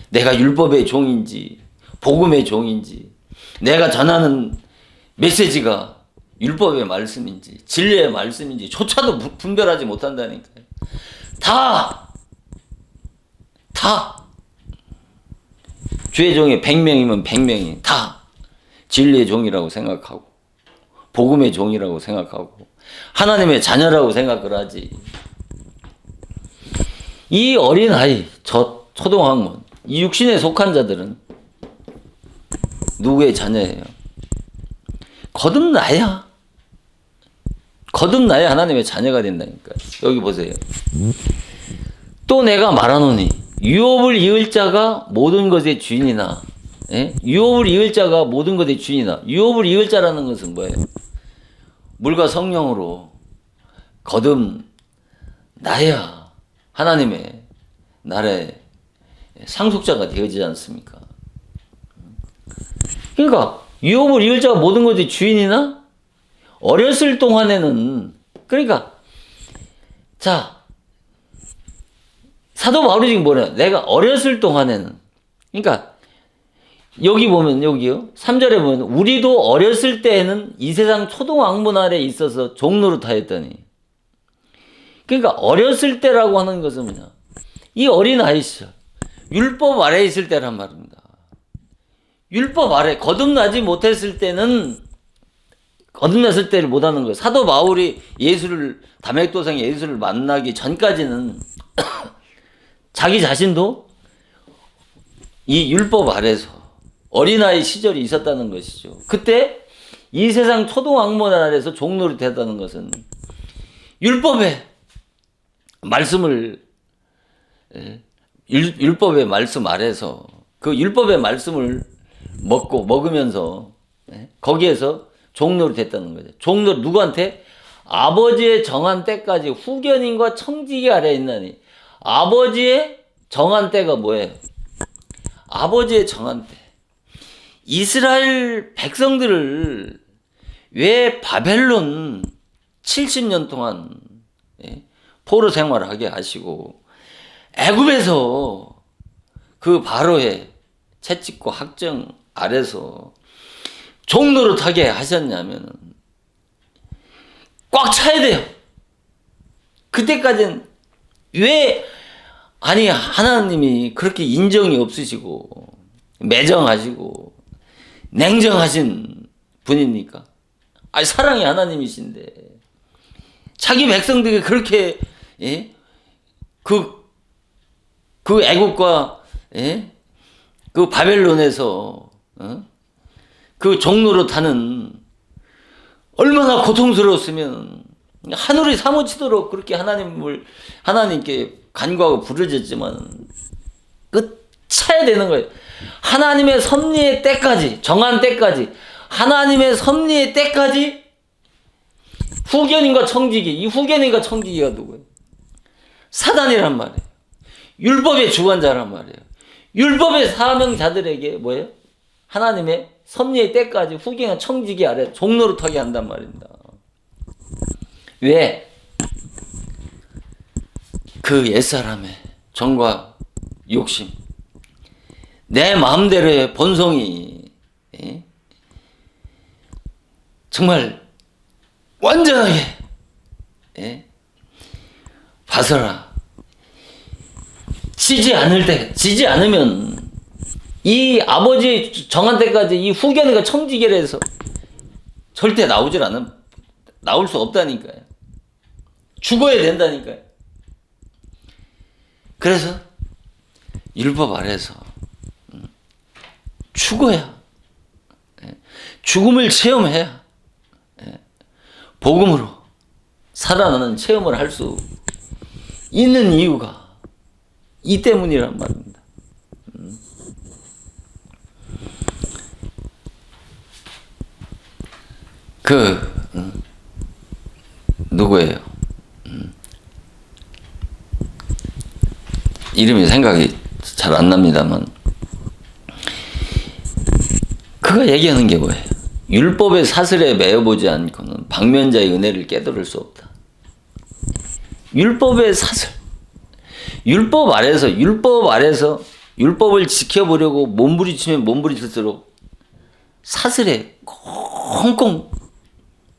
내가 율법의 종인지 복음의 종인지 내가 전하는 메시지가 율법의 말씀인지 진리의 말씀인지 조차도 분별하지 못한다니까요. 다 주의 종이 100명이면 100명이 다 진리의 종이라고 생각하고 복음의 종이라고 생각하고 하나님의 자녀라고 생각을 하지. 이 어린아이, 저 초등학문, 이 육신에 속한 자들은 누구의 자녀예요? 거듭나야 하나님의 자녀가 된다니까요. 여기 보세요. 또 내가 말하노니 유업을 이을 자가 모든 것의 주인이나 유업을 이을 자가 모든 것의 주인이나 유업을 이을 자라는 것은 뭐예요? 물과 성령으로 거듭나야 하나님의 나라의 상속자가 되어지지 않습니까? 그러니까 유업을 이을 자가 모든 것의 주인이나 어렸을 동안에는 그러니까 자 사도 바울이 지금 뭐냐? 내가 어렸을 동안에는 그러니까 여기 보면 여기요 3절에 보면 우리도 어렸을 때에는 이 세상 초동학문 아래 있어서 종노릇하였더니 그러니까 어렸을 때라고 하는 것은 뭐냐? 이 어린 아이 시절 율법 아래 있을 때란 말입니다. 율법 아래 거듭나지 못했을 때는 거듭났을 때를 못하는 거예요. 사도 바울이 담액도상에 예수를 만나기 전까지는 자기 자신도 이 율법 아래서 어린아이 시절이 있었다는 것이죠. 그때 이 세상 초동학문 아래서 종노릇했다는 것은 율법의 말씀을 율법의 말씀 아래서 그 율법의 말씀을 먹으면서 거기에서 종노릇 했다는 거죠. 종노릇 누구한테? 아버지의 정한 때까지 후견인과 청지기 아래에 있나니. 아버지의 정한 때가 뭐예요? 아버지의 정한 때. 이스라엘 백성들을 왜 바벨론 70년 동안 포로 생활하게 하시고 애굽에서 그 바로의 채찍과 학정 아래서 종노릇하게 하셨냐면 꽉 차야 돼요. 그때까지는 왜 아니 하나님이 그렇게 인정이 없으시고 매정하시고 냉정하신 분입니까? 아니 사랑이 하나님이신데 자기 백성들이 그렇게 그 애국과 그 바벨론에서 그 종노릇하는 얼마나 고통스러웠으면 하늘이 사무치도록 그렇게 하나님께 간구하고 부르짖지만 차야 되는 거예요. 하나님의 섭리의 때까지, 정한 때까지, 하나님의 섭리의 때까지 후견인과 청지기, 이 후견인과 청지기가 누구예요? 사단이란 말이에요. 율법의 주관자란 말이에요. 율법의 사명자들에게 뭐예요? 하나님의 섭리의 때까지 후견인과 청지기 아래 종노릇하게 한단 말입니다. 왜? 그 옛사람의 정과 욕심, 내 마음대로의 본성이 정말 완전하게 봐서라. 지지 않으면 이 아버지 정한 때까지 이 후견인과 청지기에서 절대 나올 수 없다니까요. 죽어야 된다니까요. 그래서 율법 아래서 죽어야, 죽음을 체험해야 복음으로 살아나는 체험을 할 수 있는 이유가 이 때문이란 말입니다. 누구예요? 이름이 생각이 잘 안 납니다만 그가 얘기하는 게 뭐예요? 율법의 사슬에 매여보지 않고는 방면자의 은혜를 깨달을 수 없다. 율법의 사슬, 율법 아래서 율법을 지켜보려고 몸부림치면 몸부림칠수록 사슬에 꽁꽁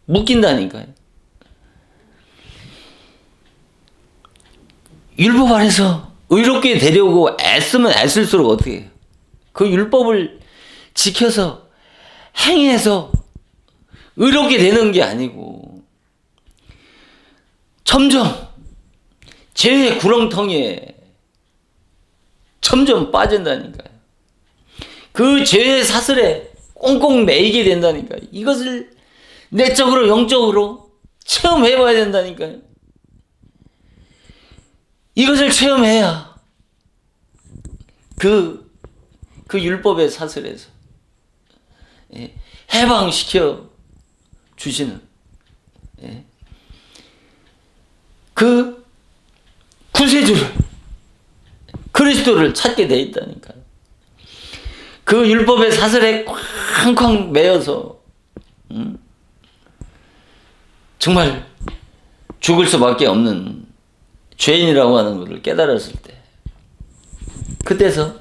묶인다니까요. 율법 아래서 의롭게 되려고 애쓰면 애쓸수록 어떻게 해요? 그 율법을 지켜서 행해서 의롭게 되는 게 아니고 점점 죄의 구렁텅이에 점점 빠진다니까요. 그 죄의 사슬에 꽁꽁 매이게 된다니까요. 이것을 내적으로 영적으로 체험해 봐야 된다니까요. 이것을 체험해야 그 율법의 사슬에서 해방시켜 주시는 그 구세주를, 그리스도를 찾게 돼 있다니까요. 그 율법의 사슬에 쾅쾅 매여서 정말 죽을 수밖에 없는 죄인이라고 하는 것을 깨달았을 때, 그때서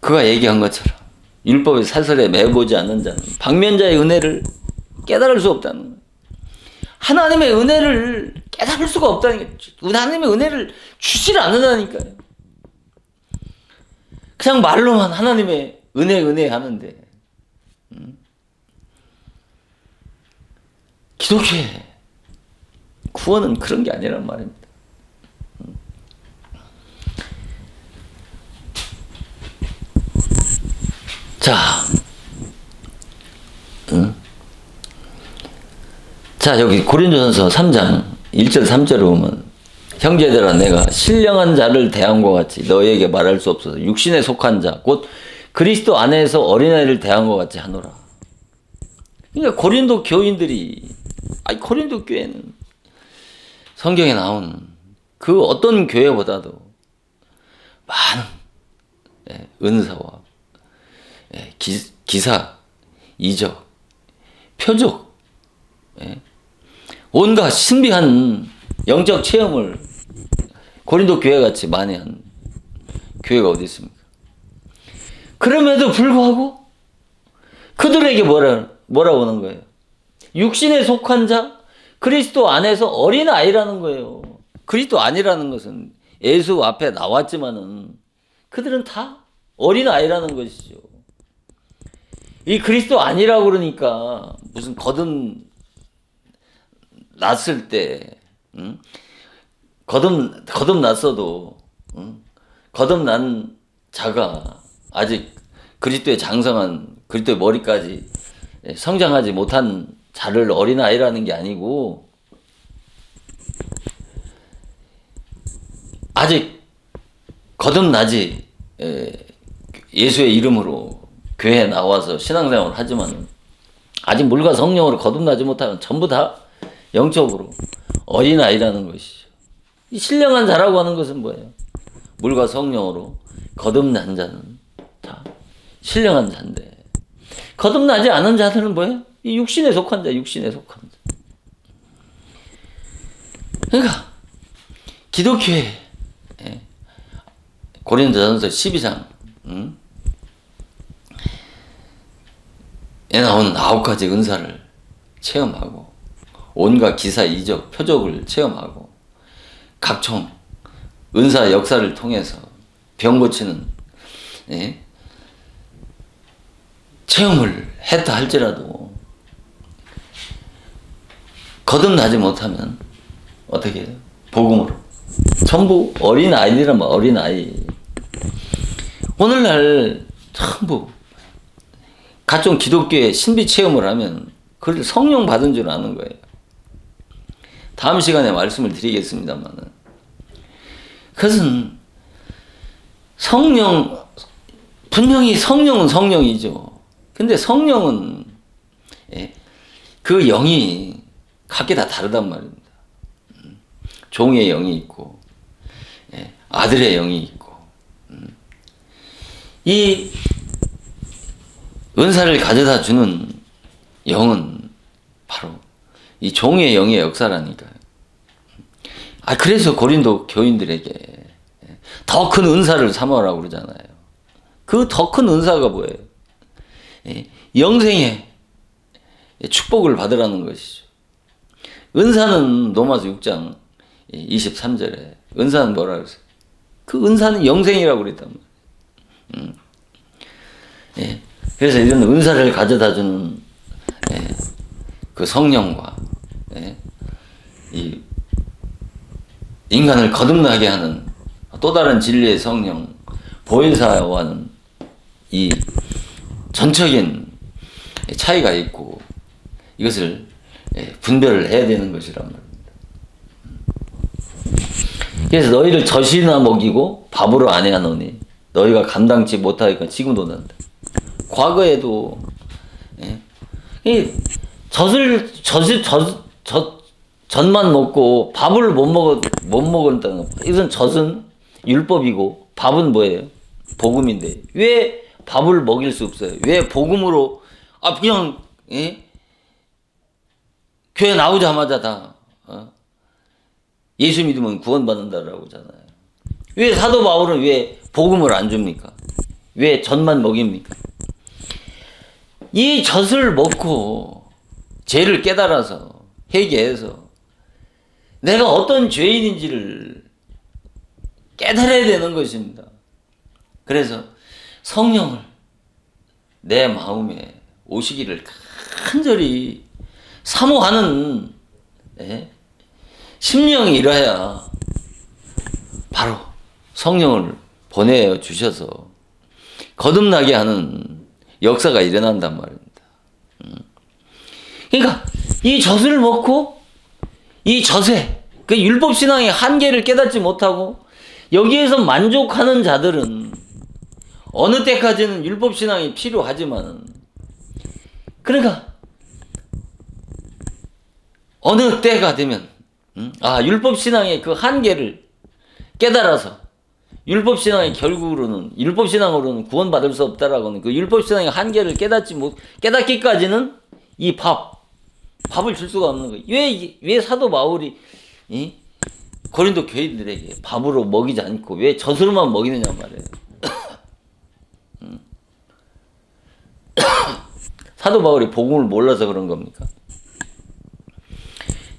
그가 얘기한 것처럼 율법의 사슬에 매보지 않는 자는 방면자의 은혜를 깨달을 수 없다는 거예요. 하나님의 은혜를 깨달을 수가 없다는 게, 하나님의 은혜를 주질 않는다니까요. 그냥 말로만 하나님의 은혜 하는데 기독교의 구원은 그런 게 아니란 말입니다. 자, 여기 고린도전서 3장 1절 3절을 보면 형제들아 내가 신령한 자를 대한 것 같이 너희에게 말할 수 없어서 육신에 속한 자 곧 그리스도 안에서 어린아이를 대한 것 같이 하노라. 그러니까 고린도 교인들이 고린도 교회는 성경에 나오는 그 어떤 교회보다도 많은 은사와 기사, 이적, 표적, 온갖 신비한 영적 체험을 고린도 교회 같이 많이 한 교회가 어디 있습니까? 그럼에도 불구하고 그들에게 뭐라고 하는 거예요? 육신에 속한 자, 그리스도 안에서 어린 아이라는 거예요. 그리스도 아니라는 것은 예수 앞에 나왔지만은 그들은 다 어린 아이라는 것이죠. 이 그리스도 아니라고 그러니까 무슨 거듭났을 때, 거듭났어도, 거듭난 자가 아직 그리스도의 장성한 그리스도의 머리까지 성장하지 못한 자를 어린아이라는 게 아니고 아직 거듭나지 예수의 이름으로 교회에 나와서 신앙생활을 하지만 아직 물과 성령으로 거듭나지 못하면 전부 다 영적으로 어린아이라는 것이죠. 이 신령한 자라고 하는 것은 뭐예요? 물과 성령으로 거듭난 자는 다 신령한 자인데 거듭나지 않은 자들은 뭐예요? 이 육신에 속한 자, 육신에 속한 자. 그러니까 기독교회 고린도전서 12장 에 나오는 9가지 은사를 체험하고 온갖 기사, 이적, 표적을 체험하고 각종 은사 역사를 통해서 병 고치는 체험을 했다 할지라도 거듭나지 못하면 어떻게 해요? 복음으로 전부 어린 아이들이라면 어린 아이. 오늘날 전부 각종 기독교의 신비 체험을 하면 그걸 성령 받은 줄 아는 거예요. 다음 시간에 말씀을 드리겠습니다만은 그것은 성령, 분명히 성령은 성령이죠. 근데 성령은 그 영이 각기 다 다르단 말입니다. 종의 영이 있고 아들의 영이 있고 이 은사를 가져다 주는 영은 바로 이 종의 영의 역사라니까요. 그래서 고린도 교인들에게 더 큰 은사를 삼으라고 그러잖아요. 그 더 큰 은사가 뭐예요? 영생의 축복을 받으라는 것이죠. 은사는 로마서 6장 23절에 은사는 뭐라 그랬어요? 그 은사는 영생이라고 그랬단 말이에요. 그래서 이런 은사를 가져다 주는 그 성령과 이 인간을 거듭나게 하는 또 다른 진리의 성령 보혜사와는 이 전적인 차이가 있고 이것을 분별을 해야 되는 것이란 말입니다. 그래서 너희를 젖이나 먹이고 밥으로 안 해하노니 너희가 감당치 못하니까 지금도 난다. 과거에도 이 젖만 먹고 밥을 못 먹었다는 거. 이것은 젖은 율법이고 밥은 뭐예요? 복음인데 왜 밥을 먹일 수 없어요? 왜 복음으로 그냥 교회 나오자마자 다 예수 믿으면 구원받는다라고 하잖아요. 왜 사도 바울은 왜 복음을 안 줍니까? 왜 젖만 먹입니까? 이 젖을 먹고 죄를 깨달아서 회개해서 내가 어떤 죄인인지를 깨달아야 되는 것입니다. 그래서 성령을 내 마음에 오시기를 간절히 사모하는 심령이 일어야 바로 성령을 보내 주셔서 거듭나게 하는 역사가 일어난단 말입니다. 그러니까 이 젖을 먹고 이 젖에 그 율법 신앙의 한계를 깨닫지 못하고 여기에서 만족하는 자들은 어느 때까지는 율법 신앙이 필요하지만, 그러니까 어느 때가 되면 율법 신앙의 그 한계를 깨달아서 율법 신앙의 결국으로는 율법 신앙으로는 구원받을 수 없다라고는 그 율법 신앙의 한계를 깨닫기까지는 이 밥을 줄 수가 없는 거예요. 왜 사도 바울이 고린도 교인들에게 밥으로 먹이지 않고 왜 젖으로만 먹이느냐 말이에요. 사도 바울이 복음을 몰라서 그런 겁니까?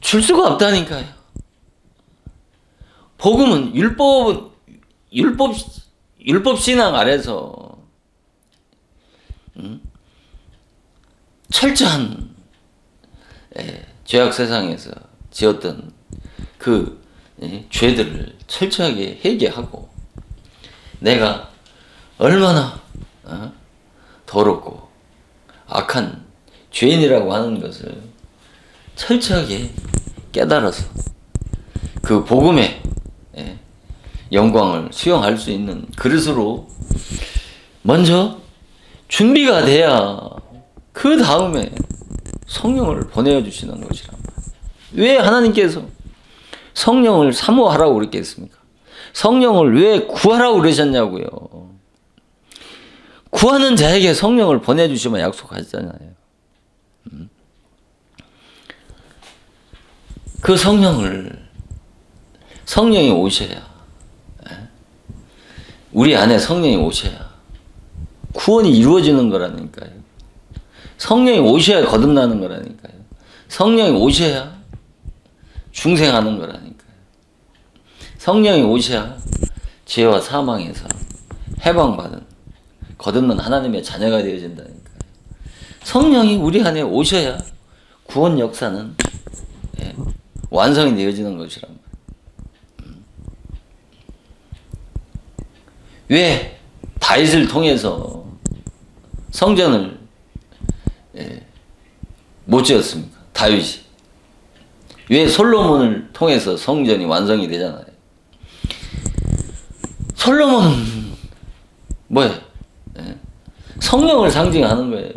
줄 수가 없다니까요. 복음은 율법 신앙 아래서 철저한 죄악 세상에서 지었던 그 죄들을 철저하게 회개하고 내가 얼마나 더럽고 악한 죄인이라고 하는 것을 철저하게 깨달아서 그 복음의 영광을 수용할 수 있는 그릇으로 먼저 준비가 돼야 그 다음에 성령을 보내주시는 것이란 말이에요. 왜 하나님께서 성령을 사모하라고 그랬겠습니까? 성령을 왜 구하라고 그러셨냐고요. 구하는 자에게 성령을 보내주시면 약속하셨잖아요. 그 성령이 오셔야, 우리 안에 성령이 오셔야 구원이 이루어지는 거라니까요. 성령이 오셔야 거듭나는 거라니까요. 성령이 오셔야 중생하는 거라니까요. 성령이 오셔야 죄와 사망에서 해방받은 거듭난 하나님의 자녀가 되어진다니까요. 성령이 우리 안에 오셔야 구원 역사는 완성이 되어지는 것이란 말이에요. 왜 다윗을 통해서 성전을 못 지었습니까? 다윗이. 왜 솔로몬을 통해서 성전이 완성이 되잖아요. 솔로몬은 뭐예요? 성령을 상징하는 거예요.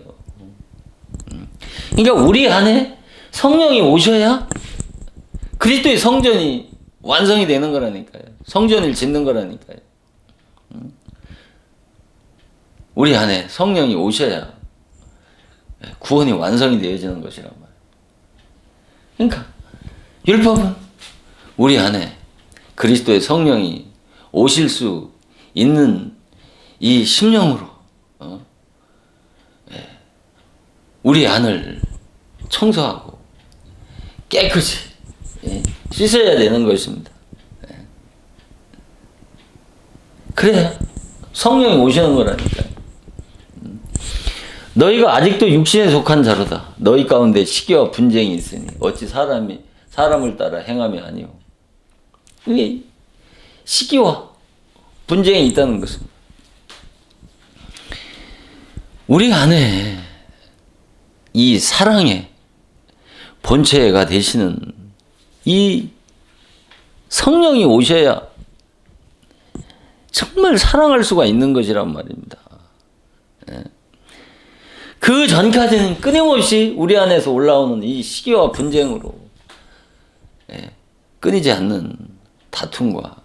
그러니까 우리 안에 성령이 오셔야 그리스도의 성전이 완성이 되는 거라니까요. 성전을 짓는 거라니까요. 우리 안에 성령이 오셔야 구원이 완성이 되어지는 것이란 말이에요. 그러니까 율법은 우리 안에 그리스도의 성령이 오실 수 있는 이 심령으로 우리 안을 청소하고 깨끗이 씻어야 되는 것입니다. 그래야 성령이 오시는 거라니까요. 너희가 아직도 육신에 속한 자로다. 너희 가운데 시기와 분쟁이 있으니 어찌 사람을 따라 행함이 아니오. 이게 시기와 분쟁이 있다는 것은 우리 안에 이 사랑의 본체가 되시는 이 성령이 오셔야 정말 사랑할 수가 있는 것이란 말입니다. 그 전까지는 끊임없이 우리 안에서 올라오는 이 시기와 분쟁으로 끊이지 않는 다툼과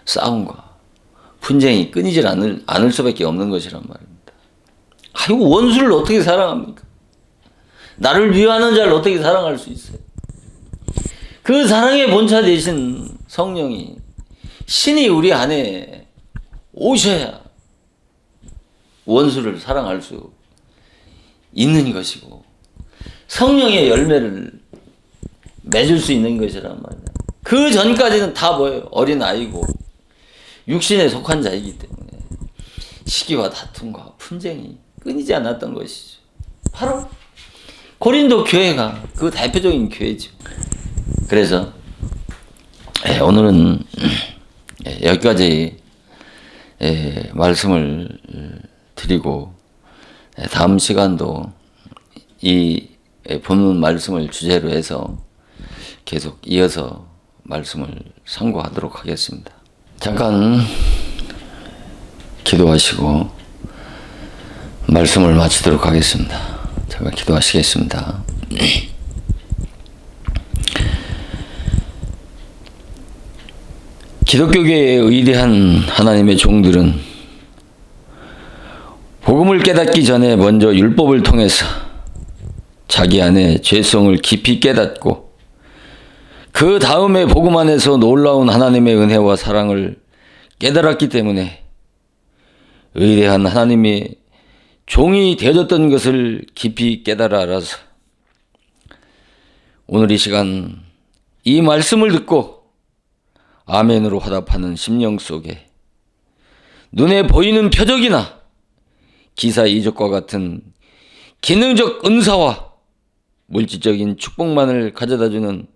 싸움과 분쟁이 끊이질 않을 수밖에 없는 것이란 말입니다. 아이고, 원수를 어떻게 사랑합니까? 나를 위하는 자를 어떻게 사랑할 수 있어요? 그 사랑의 본차 되신 성령이 신이 우리 안에 오셔야 원수를 사랑할 수 있는 것이고 성령의 열매를 맺을 수 있는 것이란 말이야. 그 전까지는 다 뭐예요? 어린아이고 육신에 속한 자이기 때문에 시기와 다툼과 분쟁이 끊이지 않았던 것이죠. 바로 고린도 교회가 그 대표적인 교회죠. 그래서 오늘은 여기까지 말씀을 드리고 다음 시간도 이 본문 말씀을 주제로 해서 계속 이어서 말씀을 상고하도록 하겠습니다. 잠깐 기도하시고 말씀을 마치도록 하겠습니다. 잠깐 기도하시겠습니다. 기독교계의 의대한 하나님의 종들은 복음을 깨닫기 전에 먼저 율법을 통해서 자기 안에 죄성을 깊이 깨닫고 그 다음에 복음 안에서 놀라운 하나님의 은혜와 사랑을 깨달았기 때문에 의대한 하나님의 종이 되어졌던 것을 깊이 깨달아 알아서 오늘 이 시간 이 말씀을 듣고 아멘으로 화답하는 심령 속에 눈에 보이는 표적이나 기사 이적과 같은 기능적 은사와 물질적인 축복만을 가져다주는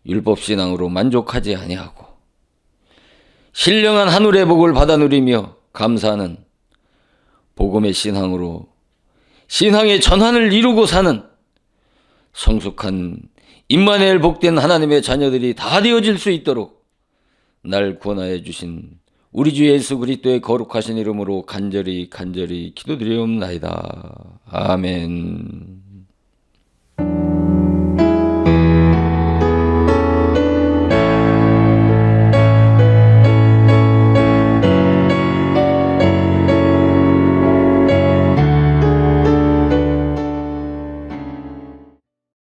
율법신앙으로 만족하지 아니하고 신령한 하늘의 복을 받아 누리며 감사하는 복음의 신앙으로 신앙의 전환을 이루고 사는 성숙한 임마누엘 복된 하나님의 자녀들이 다 되어질 수 있도록 날 구원하여 주신 우리 주 예수 그리스도의 거룩하신 이름으로 간절히 기도드리옵나이다. 아멘.